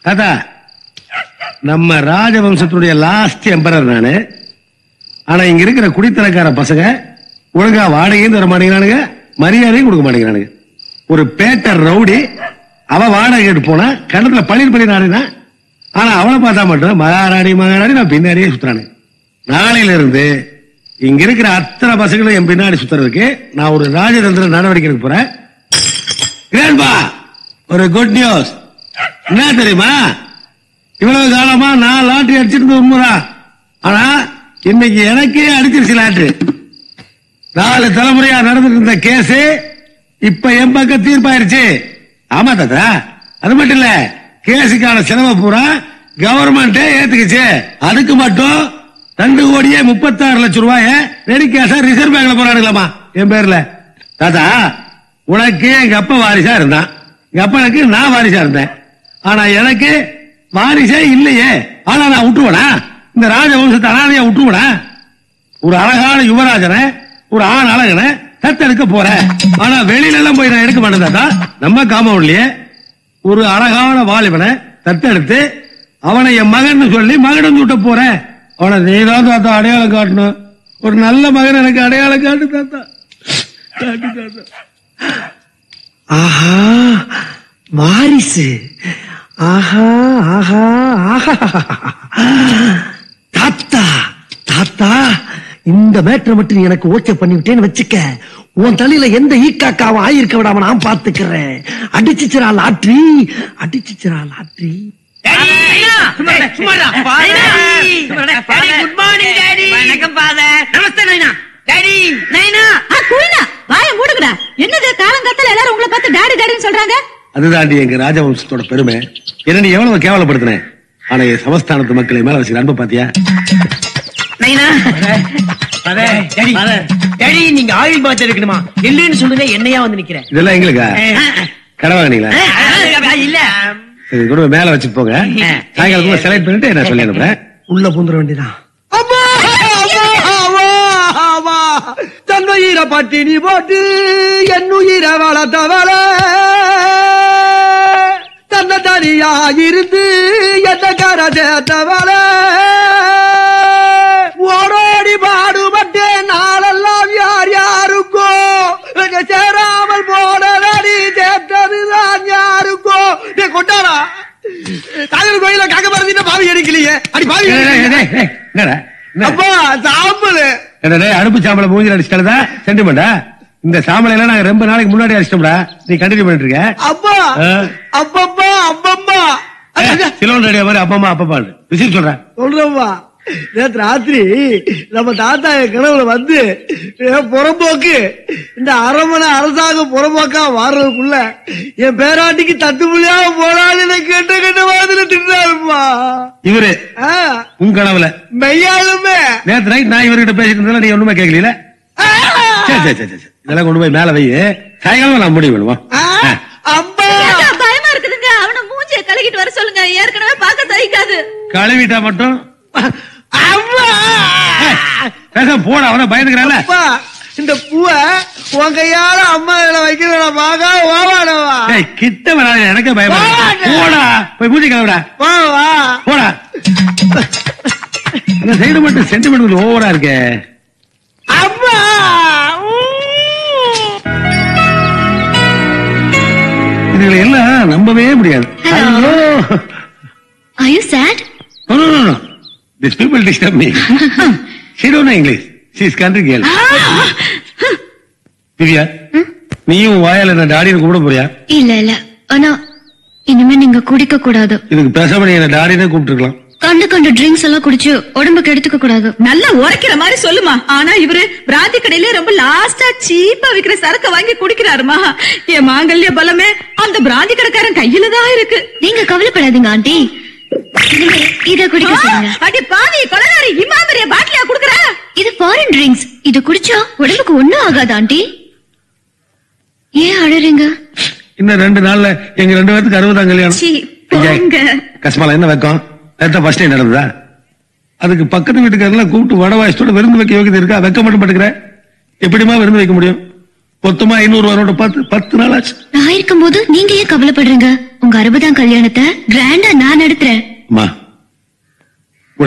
தாத்தா, நம்ம ராஜவம்சத்துடைய last emperor நானு. ஆனா இங்க இருக்கிற குடித்தனக்கார பசங்க ஒழுங்கா வாடகையும் தர மாட்டேங்கிறானுங்க, மரியாதையும் கொடுக்க மாட்டேங்கிறானுங்க. ஒரு பேட்டர் ரவுடி அவ வாடகை கேட்டு போனா கணத்துல பள்ளி நாடுதான். ஆனா அவளை பார்த்தா மட்டும் மகாராணி நான் பின்னாடியே சுத்துறானு. நாளையில இருந்து இங்க இருக்கிற அத்தனை பசங்களும் என் பின்னாடி சுத்துறதுக்கு நான் ஒரு ராஜதந்திர நடவடிக்கை எடுக்க போறேன். கிராண்ட்பா, ஒரு குட் நியூஸ். என்ன தெரியுமா, இவ்வளவு காலமா நான் லாட்டரி அடிச்சிருந்த உண்மைதான். ஆனா இன்னைக்கு எனக்கே அடிச்சிருச்சு லாட்டரி. 4 தலைமுறையா நடந்துட்டு இருந்த கேஸ் இப்ப என் பக்கம் தீர்ப்பாயிருச்சு. ஆமா தாத்தா, அது மட்டும் இல்ல, கேஸுக்கான செலவை பூரா கவர்மெண்டே ஏத்துக்குச்சு. அதுக்கு மட்டும் 2,36,00,000 ரூபாய ரெடி கேஷா ரிசர்வ் பேங்க்ல போறானுங்களாமா என் பேர்ல. தாத்தா, உனக்கு எங்க அப்பா வாரிசா இருந்தான், எங்க அப்பனுக்கு நான் வாரிசா இருந்தேன். ஆனா எனக்கு வாரிசே இல்லையே. ஆனா நான் விட்டுவனா? இந்த ராஜவம்சத்தை அனாதையா விட்டுவனா? ஒரு அழகான யுவராஜனை, ஒரு ஆண் அழகனை தத்தெடுக்க போறேன். ஆனா வெளியில எல்லாம் போய் நான் எடுக்க மாட்டேன் தாத்தா. நம்ம காம்பவுண்ட்லயே ஒரு அழகான வாலிபனை தத்தெடுத்து அவனை என் மகன் சொல்லி மகன் விட்ட போறேன். அவனை நீதான் தாத்தா அடையாளம் காட்டணும். ஒரு நல்ல மகன் எனக்கு அடையாளம் காட்டு தாத்தா. ஆஹா, வாரிசு. ஆஹா ஆஹா ஆஹா. தாத்தா தாத்தா, இந்த மேட்டரை மட்டும் எனக்கு ஓகே பண்ணிவிட்டேன்னு வச்சுக்க, உன் தலையில எந்த ஈக்காக்காவும் ஆயிருக்க விடாம நான் பாத்துக்கிறேன். அடிச்சுச்சிரா லாட்ரி, அடிச்சுச்சிரா லாட்ரி. என்னது காலங்காத்தால எல்லாரும் உங்களை பார்த்து டாடி டாடின்னு சொல்றாங்க? அதுதாண்டி எங்க ராஜவம்சத்தோட பெருமை. என்ன நீ எவ்வளவு கேவலப்படுத்தின, ஆனா என் சமஸ்தானத்து மக்களை மேல வச்சு அன்பு பாத்தியா? நீங்க ஆயில் பாத்து இருக்கணுமா இல்லன்னு சொல்லுங்க, என்னையா வந்து நிக்கிறேன். இதெல்லாம் எங்களுக்கா கடவாங்களா? இல்ல, கூட மேல வச்சு போங்க. சாயங்காலத்துல செலக்ட் பண்ணிட்டு நான் சொல்லி அனுப்புறேன். உள்ள பூந்துட வேண்டியதான். தன்னுயிர பட்டினி போட்டு என்னுயிர வளர்த்தவள, தன்னை தனியா இருந்து எந்த கரை சேர்த்தவள, ஓடோடி பாடுபட்டு நாளெல்லாம் யார் யாருக்கோ சேராமல் போனடி சேர்த்ததுதான் யாருக்கோ. கொண்டாடா தாயர் கோயில காக்க மறந்துட்டு பாவி அடிக்கலையே. அடி பாவி அப்பா சாம்பல் அடுப்பு சாம்பலை மூஞ்சி அடிச்சுட்டா சென்டிமெண்டா? இந்த சாம்பலை எல்லாம் நாங்க ரொம்ப நாளைக்கு முன்னாடி அடிச்சிட்டோம்டா. நீ கண்டினியூ பண்ணிட்டு இருக்க. அப்பா அப்பப்பா அப்பம்மா சிலோன் ரேடியோ மாதிரி அப்பம்மா அப்பப்பா விஷயம் சொல்றேன். சொல்றப்பா, நேற்று ராத்திரி நம்ம தாத்தா என் கனவுல வந்து புறம்போக்கு இந்த அரண்மனை அரசாங்கம் புறம்போக்கா வாடுறதுக்குள்ள என் பேராட்டிக்கு தத்துப்புலியா போறான்னு கேட்ட கேட்ட மாதிரி திட்டாருப்பா. இவரு உன் கனவுல மெய்யாலுமே நேற்று நைட் நான் இவர்கிட்ட பேசிட்டு இருந்தா நீ ஒண்ணுமே கேட்கல. இதெல்லாம் கொண்டு போய் மேல வை, சாயங்காலம் நான் முடிவு பண்ணுவோம். அம்மா பயமா இருக்குதுங்க, அவனை மூஞ்சிய கழுவிட்டு வர சொல்லுங்க. ஏற்கனவே பார்க்க சகிக்காது. கழுவிட்டா மட்டும் போட அவன பயந்துக்கிறான்ல. இந்த பூவை உன் கையால அம்மா வைக்கிறேன் ஓவாடவா. கிட்ட வராது, எனக்கே பயமா. போடா போய் பூஜை கலவிடா. போடா. அந்த சைடு மட்டும் சென்டிமெண்ட் ஓவரா இருக்கே. அம்மா இதுல எல்லாம் நம்பவே முடியாது. ஐயோ, Are you sad? No, no, no, no. These people disturb me. She don't know English. She is country girl. Divya, நீயும் வாயால என்ன டாடின்னு கூப்பிட போறியா? இல்ல இல்ல, ஆனா இனிமே நீங்க குடிக்க கூடாது. இதுக்கு பேசாம நீ என்ன டாடினே கூப்பிட்டுருக்கலாம். கண்டு ட்ரிங்க்ஸ் எல்லாம் குடிச்சு உடம்புக்கு எடுத்துக்க கூடாது. நல்லா உரைக்கிற மாதிரி சொல்லுமா. ஆனா இவரு பிராந்தி கடையில ரொம்ப லாஸ்டா சீப்பா விக்கிற சரக்க வாங்கி குடிக்கிறாருமா. என் மாங்கல்ய பலமே அந்த பிராந்தி கடைக்காரன் கையில தான் இருக்கு. நீங்க கவலைப்படாதீங்க ஆண்டி, இத குடிக்க சொல்லுங்க. அடி பாவி கொலகாரி, இமாமரிய பாட்டிலியா குடுக்குற? இது ஃபாரின் ட்ரிங்க்ஸ், இது குடிச்சா உடம்புக்கு ஒண்ணும் ஆகாது ஆண்டி. ஏன் அழறீங்க? இன்னும் 2 நாள்ல எங்க 2 பேருக்கு 60ஆம் கல்யாணம். கஸ்மாலா என்ன வைக்கும்? ஃபர்ஸ்ட் நடந்ததா? அதுக்கு பக்கத்து வீட்டுக்காரெல்லாம் கூப்பிட்டு வட வாய்ச்சோட விருந்து வைக்க யோகியதை இருக்கா? வைக்க மட்டும் பட்டுக்கிற. எப்படிமா விருந்து வைக்க முடியும்? மொத்தமா 500 ரூபாயோட 10 நாள் ஆச்சு. நான் இருக்கும்போது நீங்க ஏன் கவலைப்படுறீங்க? உங்க 60ஆம் கல்யாணத்தை கிராண்டா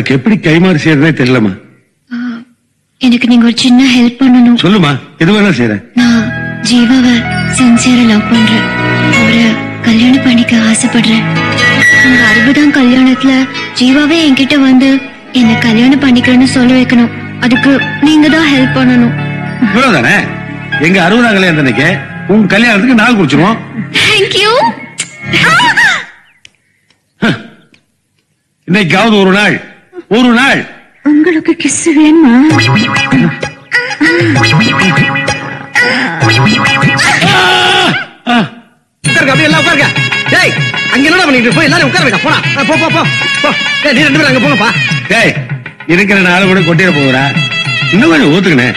உனக்கு எப்படி கைமாறு செய்யறதே தெரியலமா. எனக்கு நீங்க ஒரு சின்ன ஹெல்ப் பண்ணணும். சொல்லுமா, எது வேணா செய்யறேன். நான் ஜீவாவை சின்சியரா லவ் பண்றேன். அவரை கல்யாணம் பண்ணிக்க ஆசைப்படுறேன். உங்க 60ஆம் கல்யாணத்துல ஜீவாவே என்கிட்ட வந்து என்ன கல்யாணம் பண்ணிக்கிறேன்னு சொல்ல வைக்கணும். அதுக்கு நீங்க தான் ஹெல்ப் பண்ணணும். இவ்வளவுதானே? எங்க 60ஆம் கல்யாணத்துக்கு உங்க கல்யாணத்துக்கு நாள் குறிச்சிருவோம். தேங்க்யூ. இன்னைக்காவது ஒரு நாள் உங்களுக்கு கிஸ் வேணுமா? உட்காருங்க, அப்படியே எல்லாம் உட்காருங்க. டேய், அங்க என்ன பண்ணிட்டு போய் எல்லாரும் உட்காருங்க. போடா, போ போ போ போ. டேய், நீ 2 பேரும் அங்க போங்கப்பா. டேய், இருக்கிற நாள் கூட கொட்டிட போகிறா. இன்னும் கொஞ்சம் ஊத்துக்கணே.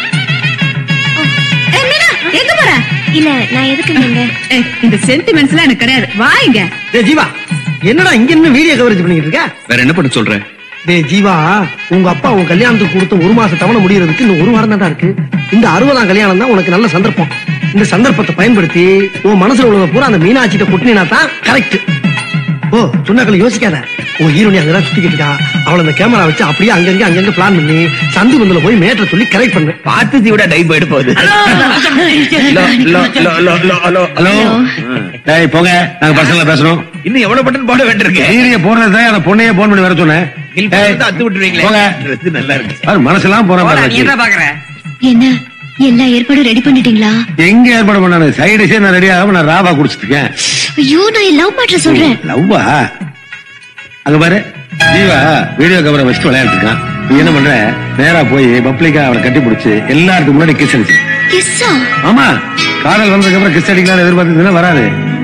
எங்க போற? இல்ல நான் எதுக்கு நீங்க இந்த சென்டிமெண்ட்ஸ்லாம் எனக்கு கிடையாது. வாங்க. டேய் ஜீவா, என்னடா இங்க இன்னும் வீடியோ கவரேஜ் பண்ணிட்டு இருக்க? வேற என்ன பண்ண சொல்ற? டேய் ஜீவா, உங்க அப்பா உன் கல்யாணத்துக்கு கொடுத்த 1 மாச தவணை முடியறதுக்கு இன்னும் 1 வாரம் தான் இருக்கு. இந்த 60ஆம் கல்யாணம் தான் உனக்கு நல்ல சந்தர்ப்பம். இந்த சந்தர்ப்பத்தை பயன்படுத்தி உன் மனசுல உள்ளத பூரா அந்த மீனாட்சிட்ட கொட்டினா தான் கரெக்ட். ஓ, சொன்னாக்களை யோசிக்காத. உன் ஹீரோனி அங்கதான் சுத்திக்கிட்டு இருக்கா. அவளை அந்த கேமரா வச்சு அப்படியே அங்கங்க பிளான் பண்ணி சந்து பந்துல போய் மேட்டரை சொல்லி கரெக்ட் பண்ணு. பார்த்து விட டைப் போயிட்டு போகுது. ஹலோ. டேய் போங்க, நாங்க பர்சனலா பேசணும். இன்னும் எவ்வளவு பட்டன் போட வேண்டியிருக்கு? நீரிய போடுறதுதான் அந்த பொண்ணையே போன் பண்ணி வர சொன்னேன். அத்து விட்டுருவீங்களே. போங்க. Dress நல்லா இருக்கு. பாரு, மனசெல்லாம் போற மாதிரி என்ன பாக்குற? என்ன எல்லா ஏற்பாடும் ரெடி பண்ணிட்டீங்களா? எங்க ஏற்பாடு பண்ணானு? சைடு நான் ரெடி ஆகாம நான் ராவா குடிச்சிட்டு இருக்கேன். ஐயோ, நான் லவ் பண்ற சொல்றேன். லவ்வா? அங்க பாரு, ஜீவா வீடியோ கேமரா வச்சுட்டு விளையாட்டு இருக்கான். நீ என்ன பண்ற? நேரா போய் பப்ளிக்கா அவனை கட்டி பிடிச்சு எல்லாருக்கும் முன்னாடி கிஸ் அடிச்சு. கிஸ்ஸா? ஆமா, காதல் வந்ததுக்கு அப்புறம் கிஸ் அடிக்கலாம் எதிர்பார்த்ததுன்னா வராது.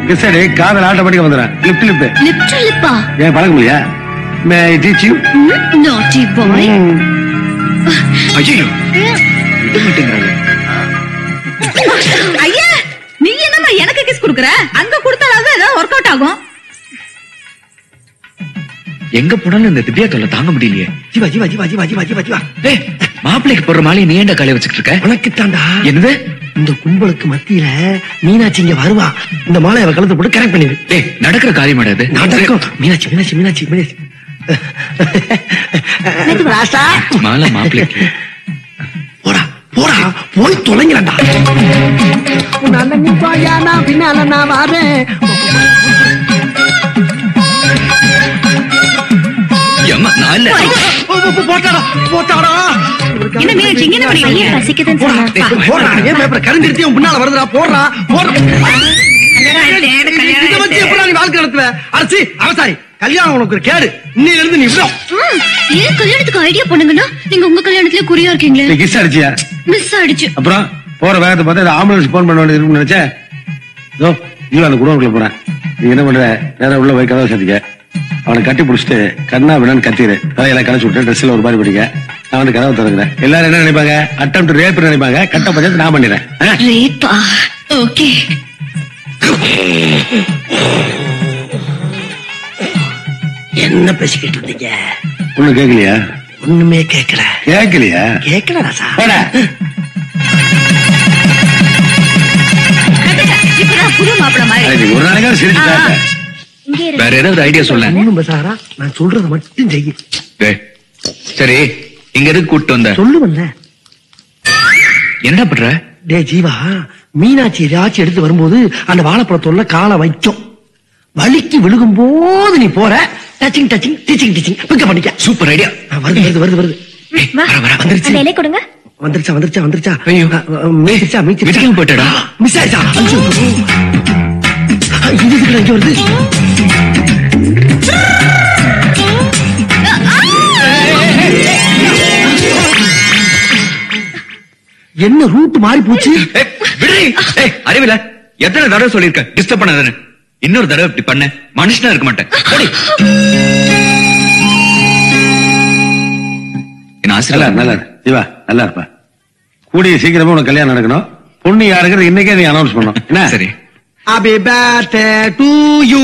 கிஸ் அடி, காதல் ஆட்டோமேட்டிக்கா வந்துடும். லிப் லிப் லிப் டு லிப்பா? ஏன் பழக்க முடியா? May I teach you? Naughty boy. ஐயோ, இது மீட்டிங்றாங்க. ஐயா, நீ என்னமா எனக்கு கிஸ் குடுக்குற? அங்க கொடுத்தாலாவது ஏதாவது ஒர்க் அவுட் ஆகும். எங்க போனாலும் இந்த திவ்யா தொல்லை தாங்க முடியலையே. ஜீவா ஜீவா ஜீவா ஜீவா ஜீவா ஜீவா ஜீவா. ஏய், மாப்பிள்ளைக்கு போற மாலையை நீ ஏன்டா காலைய வச்சுக்கிட்டு இருக்க? உனக்கு தாண்டா. என்னது? இந்த கும்பலுக்கு மத்தியில மீனாட்சி இங்க வருவா. இந்த மாலை அவ கழுத்தை போட்டு கரெக்ட் பண்ணிடு. ஏய், நடக்கிற காரியம் அது. நடக்கும். மீனாட்சி மீனாட்சி மீனாட்சி மீனாட்சி. ராசா, மாலை மாப்பிள்ளைக்கு. போடா போடா, போய் தொலைங்கடா. உன்னால நீ போயா, நான் பின்னால நான் வரேன். ஏம்மா, நான் இல்ல. போட்டாடா போட்டாடா. என்ன மீனாட்சி, இங்க என்ன பண்ணிக்கிறீங்க? பசிக்குதுன்னு போடா, சொன்னா போடா. ஏன் பேப்பர் கரண்டிருத்தி உன் பின்னால வருதுடா. போடுறா போடுறா. இதை வச்சு எப்படி நீ வாழ்க்கை நடத்துவ? அரசி அவசாரி, கல்யாணம் உனக்கு ஒரு கேடு. இன்னையில இருந்து நீ விடும். ஏன் கல்யாணத்துக்கு ஐடியா பண்ணுங்கன்னா நீங்க உங்க கல்யாணத்துல குறியா இருக்கீங்களே. நீ கிஸ் அடிச்சியா? மிஸ் ஆயிடுச்சு. அப்புறம் போற வேகத்தை பார்த்தா ஆம்புலன்ஸ் போன் பண்ண வேண்டியது இருக்குன்னு நினைச்சேன். இதோ ஜீவா அந்த குடோனுக்குள்ள போறேன். நீ என்ன பண்ற? நேரம் உள்ள போய் கதவை சந்திக்க. அவனை கட்டி பிடிச்சிட்டு கண்ணா விடான்னு கத்திரு. தலையெல்லாம் கலைச்சு விட்டு ட்ரெஸ்ல ஒரு மாதிரி பிடிக்க. நான் வந்து கதவை திறக்கிறேன். எல்லாரும் என்ன நினைப்பாங்க? அட்டம் ரேப் நினைப்பாங்க. கட்ட பஞ்சத்து நான் பண்ணிடுறேன். ரேப்பா? ஓகே. என்ன பேசிக்கிட்டு இருந்தீங்க? ஒண்ணு கேட்கலையா? ஒண்ணுமே கேட்கல. கேட்கலையா? கேட்கல ராசா. போடா. இப்பதான் புது மாப்பிள மாதிரி. அட, நீ ஒரு நாளைக்காவது சிரிச்சு பாரு. இங்கே இரு. வேற ஏதாவது ஐடியா சொல்ல. ஒண்ணும் பேசாரா, நான் சொல்றத மட்டும் செய்ய. டேய், சரி, இங்க எதுக்கு கூட்டு வந்த? சொல்லுவல்ல. என்னடா பண்ற? டே ஜீவா, மீனாட்சி ஏதாச்சும் எடுத்து வரும்போது அந்த வாழைப்பழத்தோட காலை வைக்கும். வலிக்கு விழுகும் போது நீ போற. Touching touching teaching teaching pickup பண்ணிக்க. Super idea. வருது வருது வருது வருது. வா, வந்துருச்சு. அந்த இலை கொடுங்க. வந்துருச்சா வந்துருச்சா வந்துருச்சா. ஐயோ. மீச்சிருச்சா மீச்சிருச்சா. வீட்டுக்கு போயிட்டடா. மிஸ் ஆயிடுச்சா. இது இதுக்குள்ள இங்க வருது. என்ன ரூட் மாறி போச்சு? ஏய், விடுடி. ஏய், அறிவில எத்தனை தடவை சொல்லிருக்க டிஸ்டர்ப் பண்ணாதன்னு. இன்னொரு தடவை இப்படி பண்ண மனுஷனா இருக்க மாட்டேன். போடி. என்ன நல்லா ஆசீர்வாதம். நல்லா இரு. ஜீவா நல்லா இருப்பா. கூடிய சீக்கிரமா உனக்கு கல்யாணம் நடக்கணும். பொண்ணு யாருங்கிறது இன்னைக்கே நீ அனௌன்ஸ் பண்ணணும். என்ன? சரி. Happy birthday to you.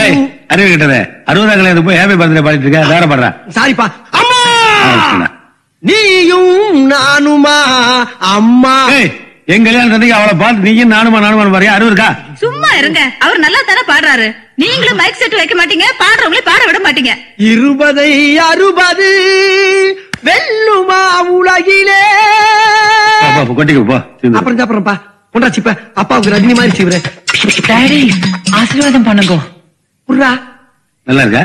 ஏய், அறிவு கிட்டதே 60ஆம் கல்யாணத்துக்கு போய் ஹேப்பி பர்த்டே பாடிட்டு இருக்க. வேற பாடுறா. சாரிப்பா. அம்மா, ஆ, நீயும் நானுமா அம்மா. ஏய், என் கல்யாணத்துக்கு அவளை பார்த்து நீயும் நானுமா பாரு. அறிவு இருக்கா? சும்மா இருங்க, அவர் நல்லா தானே பாடுறாரு. நீங்களும் மைக் செட் வைக்க மாட்டீங்க, பாடுறவங்களே பாட விட மாட்டீங்க. 20 60 வெல்லுமா உலகிலே. கொட்டிக்கு போ. அப்புறம் சாப்பிடுறப்பா கொண்டாச்சிப்ப அப்பாவுக்கு ரஜினி மாதிரி செய்வர. டாடி ஆசீர்வாதம் பண்ணுங்க. புர்ரா நல்லா இருக்க?